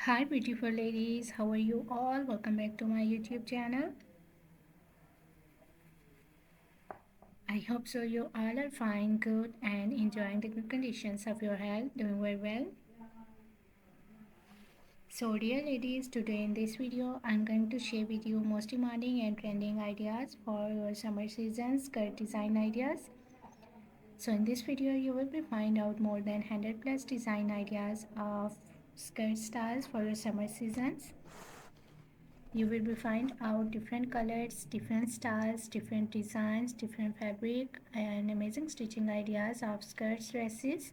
Hi beautiful ladies, how are you all? Welcome back to my YouTube channel. I hope so you all are fine, good and enjoying the good conditions of your health, doing very well. So dear ladies, today in this video I'm going to share with you most demanding and trending ideas for your summer season skirt design ideas. So in this video you will be find out more than 100 plus design ideas of skirt styles for your summer seasons. You will be find out different colors, different styles, different designs, different fabric and amazing stitching ideas of skirts, dresses.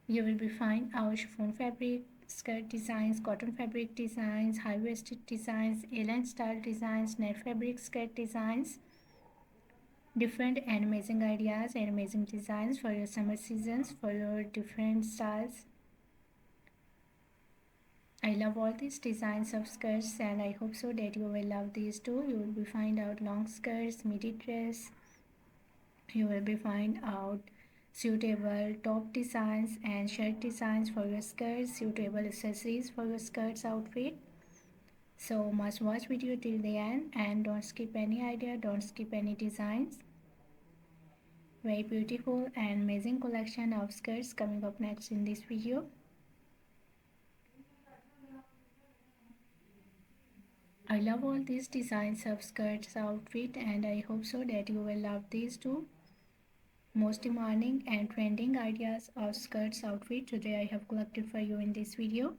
You will be find out chiffon fabric skirt designs, cotton fabric designs, high-waisted designs, A-line style designs, net fabric skirt designs, different and amazing ideas and amazing designs for your summer seasons, for your different styles. I love all these designs of skirts and I hope so that you will love these too. You will be find out long skirts, midi dress. You will be find out suitable top designs and shirt designs for your skirts, suitable accessories for your skirts outfit. So must watch video till the end and don't skip any idea, don't skip any designs. Very beautiful and amazing collection of skirts coming up next in this video. I love all these designs of skirts outfit and I hope so that you will love these too. Most demanding and trending ideas of skirts outfit today I have collected for you in this video.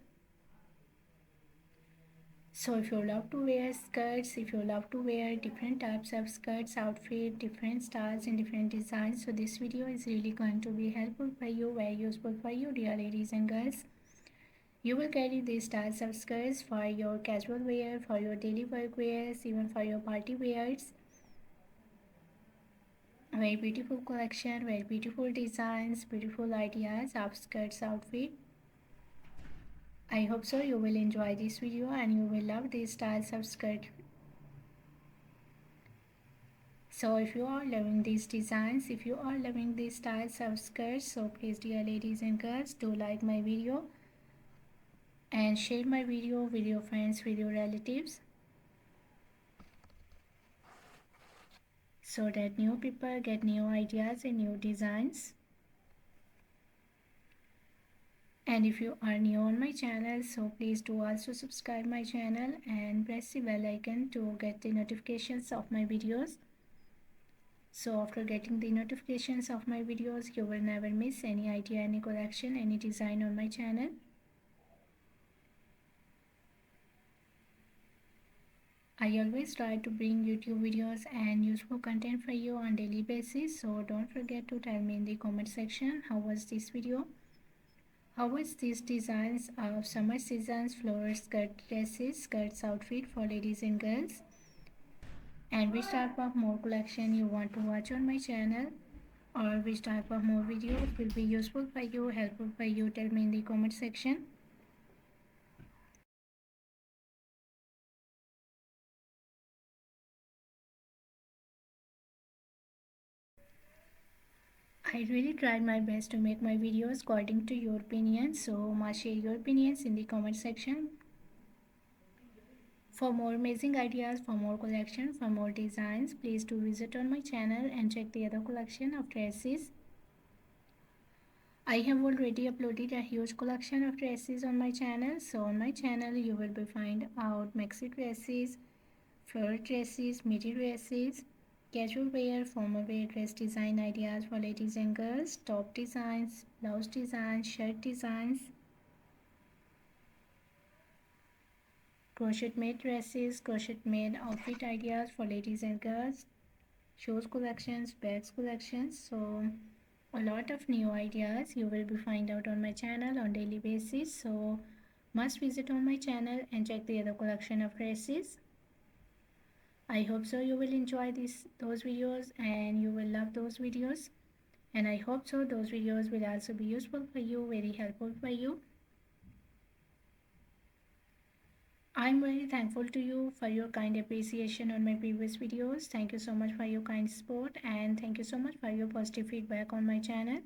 So if you love to wear skirts, if you love to wear different types of skirts outfit, different styles and different designs, so this video is really going to be helpful for you, very useful for you dear ladies and girls. You will carry these styles of skirts for your casual wear, for your daily work wears, even for your party wears. Very beautiful collection, very beautiful designs, beautiful ideas of skirts outfit. I hope so you will enjoy this video and you will love these styles of skirt. So if you are loving these designs, if you are loving these styles of skirts, so please dear ladies and girls, do like my video and share my video with your friends, with your relatives, so that new people get new ideas and new designs. And if you are new on my channel, so please do also subscribe my channel and press the bell icon to get the notifications of my videos. So after getting the notifications of my videos, you will never miss any idea, any collection, any design on my channel. I always try to bring YouTube videos and useful content for you on daily basis. So don't forget to tell me in the comment section how was this video. How was these designs of summer season's floral skirt dresses, skirts outfit for ladies and girls? And which type of more collection you want to watch on my channel, or which type of more videos will be useful for you, helpful for you, tell me in the comment section. I really tried my best to make my videos according to your opinions, so must share your opinions in the comment section. For more amazing ideas, for more collection, for more designs, please do visit on my channel and check the other collection of dresses. I have already uploaded a huge collection of dresses on my channel. So on my channel you will be find out maxi dresses, floral dresses, midi dresses, casual wear, formal wear dress design ideas for ladies and girls, top designs, blouse designs, shirt designs, crochet made dresses, crochet made outfit ideas for ladies and girls, shoes collections, bags collections. So a lot of new ideas you will be find out on my channel on daily basis. So must visit on my channel and check the other collection of dresses. I hope so you will enjoy those videos and you will love those videos, and I hope so those videos will also be useful for you, very helpful for you. I'm very thankful to you for your kind appreciation on my previous videos. Thank you so much for your kind support and thank you so much for your positive feedback on my channel.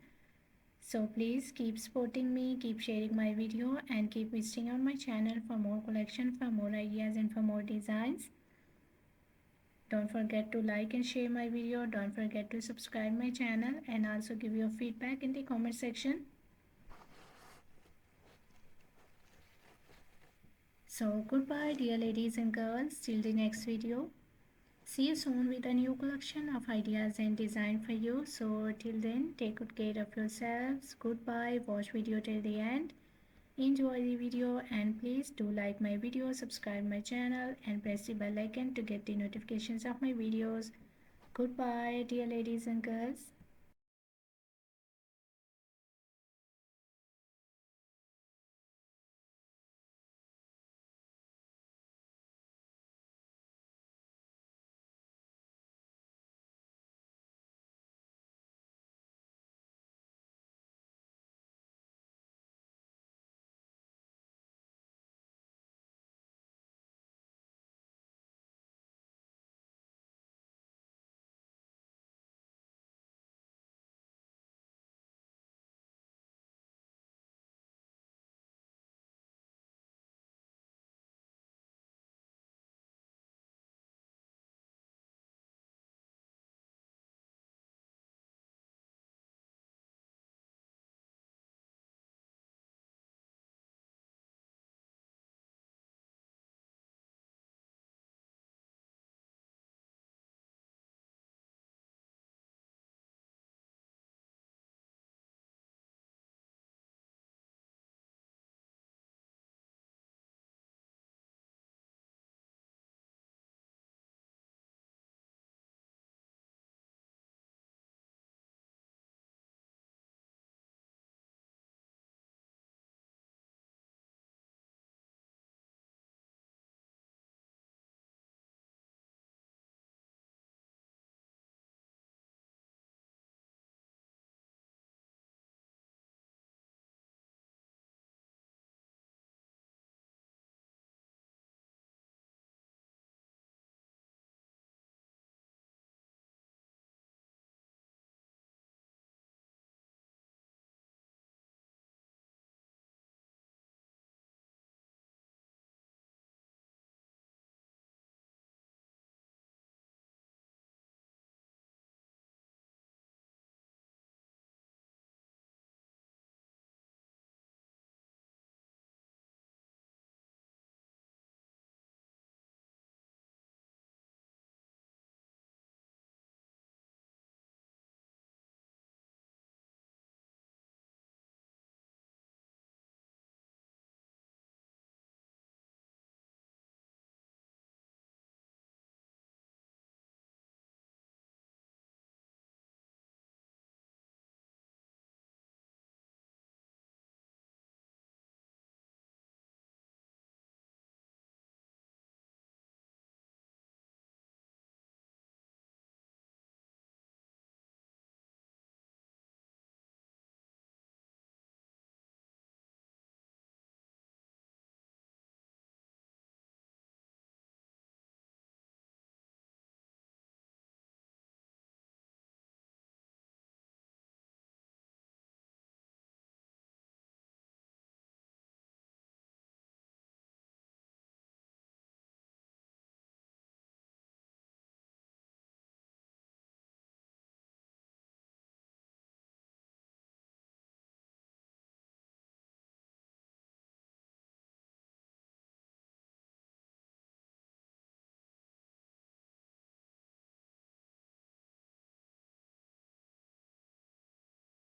So please keep supporting me, keep sharing my video, and keep visiting on my channel for more collection, for more ideas, and for more designs. Don't forget to like and share my video. Don't forget to subscribe my channel and also give your feedback in the comment section. So goodbye dear ladies and girls, till the next video. See you soon with a new collection of ideas and design for you. So till then, take good care of yourselves. Goodbye. Watch video till the end. Enjoy the video and please do like my video, subscribe my channel and press the bell icon to get the notifications of my videos. Goodbye dear ladies and girls.